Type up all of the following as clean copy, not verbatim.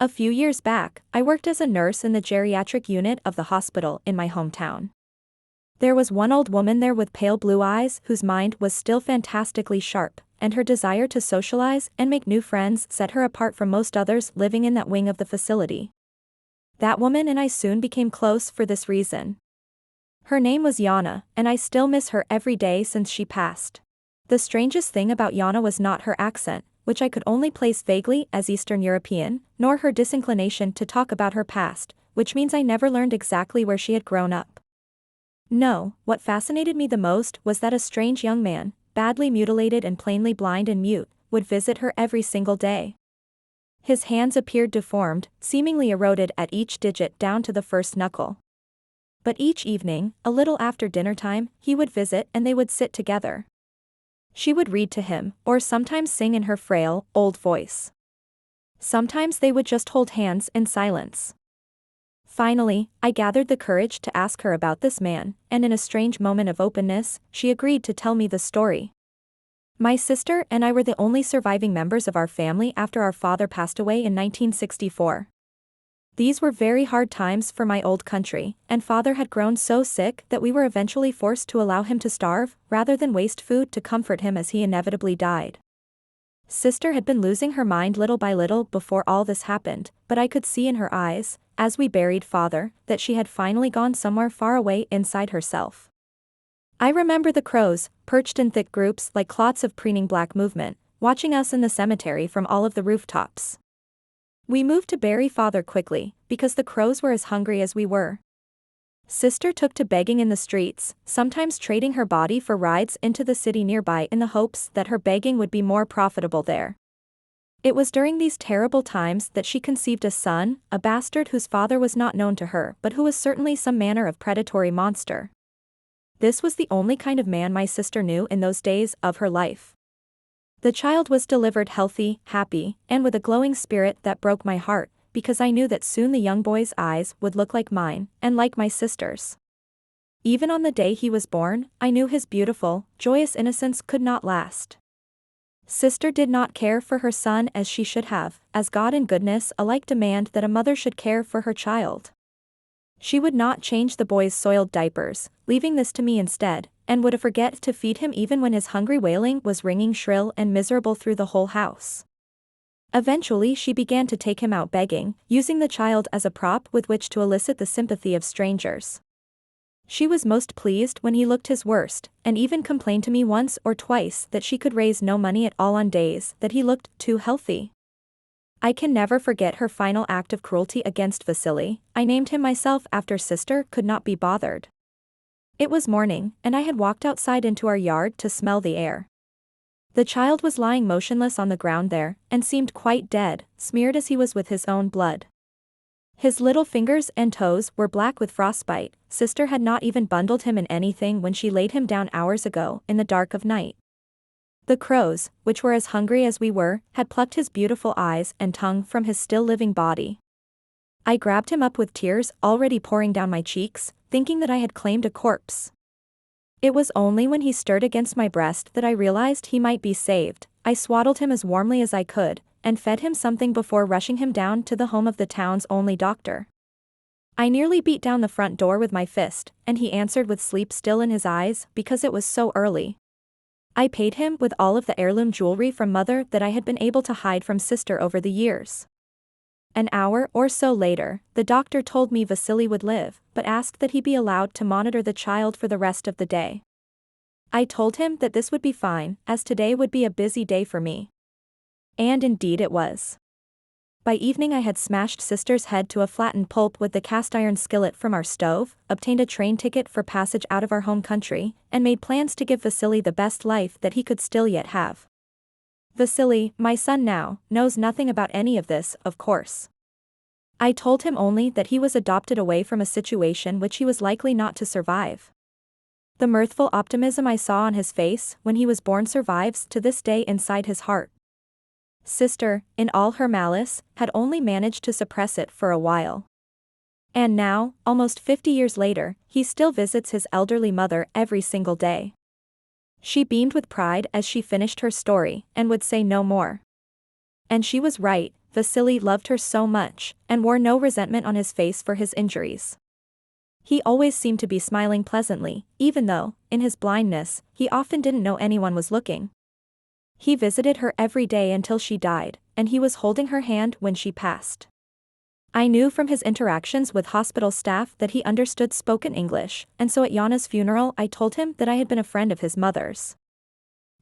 A few years back, I worked as a nurse in the geriatric unit of the hospital in my hometown. There was one old woman there with pale blue eyes whose mind was still fantastically sharp, and her desire to socialize and make new friends set her apart from most others living in that wing of the facility. That woman and I soon became close for this reason. Her name was Yana, and I still miss her every day since she passed. The strangest thing about Yana was not her accent, which I could only place vaguely as Eastern European, nor her disinclination to talk about her past, which means I never learned exactly where she had grown up. No, what fascinated me the most was that a strange young man, badly mutilated and plainly blind and mute, would visit her every single day. His hands appeared deformed, seemingly eroded at each digit down to the first knuckle. But each evening, a little after dinner time, he would visit and they would sit together. She would read to him, or sometimes sing in her frail, old voice. Sometimes they would just hold hands in silence. Finally, I gathered the courage to ask her about this man, and in a strange moment of openness, she agreed to tell me the story. My sister and I were the only surviving members of our family after our father passed away in 1964. These were very hard times for my old country, and father had grown so sick that we were eventually forced to allow him to starve, rather than waste food to comfort him as he inevitably died. Sister had been losing her mind little by little before all this happened, but I could see in her eyes, as we buried father, that she had finally gone somewhere far away inside herself. I remember the crows, perched in thick groups like clots of preening black movement, watching us in the cemetery from all of the rooftops. We moved to bury father quickly, because the crows were as hungry as we were. Sister took to begging in the streets, sometimes trading her body for rides into the city nearby in the hopes that her begging would be more profitable there. It was during these terrible times that she conceived a son, a bastard whose father was not known to her but who was certainly some manner of predatory monster. This was the only kind of man my sister knew in those days of her life. The child was delivered healthy, happy, and with a glowing spirit that broke my heart, because I knew that soon the young boy's eyes would look like mine, and like my sister's. Even on the day he was born, I knew his beautiful, joyous innocence could not last. Sister did not care for her son as she should have, as God and goodness alike demand that a mother should care for her child. She would not change the boy's soiled diapers, leaving this to me instead, and would forget to feed him even when his hungry wailing was ringing shrill and miserable through the whole house. Eventually she began to take him out begging, using the child as a prop with which to elicit the sympathy of strangers. She was most pleased when he looked his worst, and even complained to me once or twice that she could raise no money at all on days that he looked too healthy. I can never forget her final act of cruelty against Vasily. I named him myself after sister could not be bothered. It was morning, and I had walked outside into our yard to smell the air. The child was lying motionless on the ground there, and seemed quite dead, smeared as he was with his own blood. His little fingers and toes were black with frostbite. Sister had not even bundled him in anything when she laid him down hours ago in the dark of night. The crows, which were as hungry as we were, had plucked his beautiful eyes and tongue from his still living body. I grabbed him up with tears already pouring down my cheeks, thinking that I had claimed a corpse. It was only when he stirred against my breast that I realized he might be saved. I swaddled him as warmly as I could, and fed him something before rushing him down to the home of the town's only doctor. I nearly beat down the front door with my fist, and he answered with sleep still in his eyes because it was so early. I paid him with all of the heirloom jewelry from mother that I had been able to hide from sister over the years. An hour or so later, the doctor told me Vasily would live, but asked that he be allowed to monitor the child for the rest of the day. I told him that this would be fine, as today would be a busy day for me. And indeed it was. By evening I had smashed sister's head to a flattened pulp with the cast iron skillet from our stove, obtained a train ticket for passage out of our home country, and made plans to give Vasily the best life that he could still yet have. Vasily, my son now, knows nothing about any of this, of course. I told him only that he was adopted away from a situation which he was likely not to survive. The mirthful optimism I saw on his face when he was born survives to this day inside his heart. Sister, in all her malice, had only managed to suppress it for a while. And now, almost 50 years later, he still visits his elderly mother every single day. She beamed with pride as she finished her story, and would say no more. And she was right, Vasily loved her so much, and wore no resentment on his face for his injuries. He always seemed to be smiling pleasantly, even though, in his blindness, he often didn't know anyone was looking. He visited her every day until she died, and he was holding her hand when she passed. I knew from his interactions with hospital staff that he understood spoken English, and so at Yana's funeral I told him that I had been a friend of his mother's.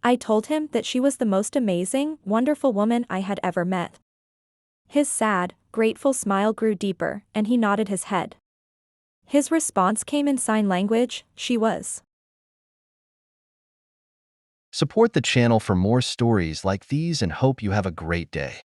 I told him that she was the most amazing, wonderful woman I had ever met. His sad, grateful smile grew deeper, and he nodded his head. His response came in sign language. She was. Support the channel for more stories like these and hope you have a great day.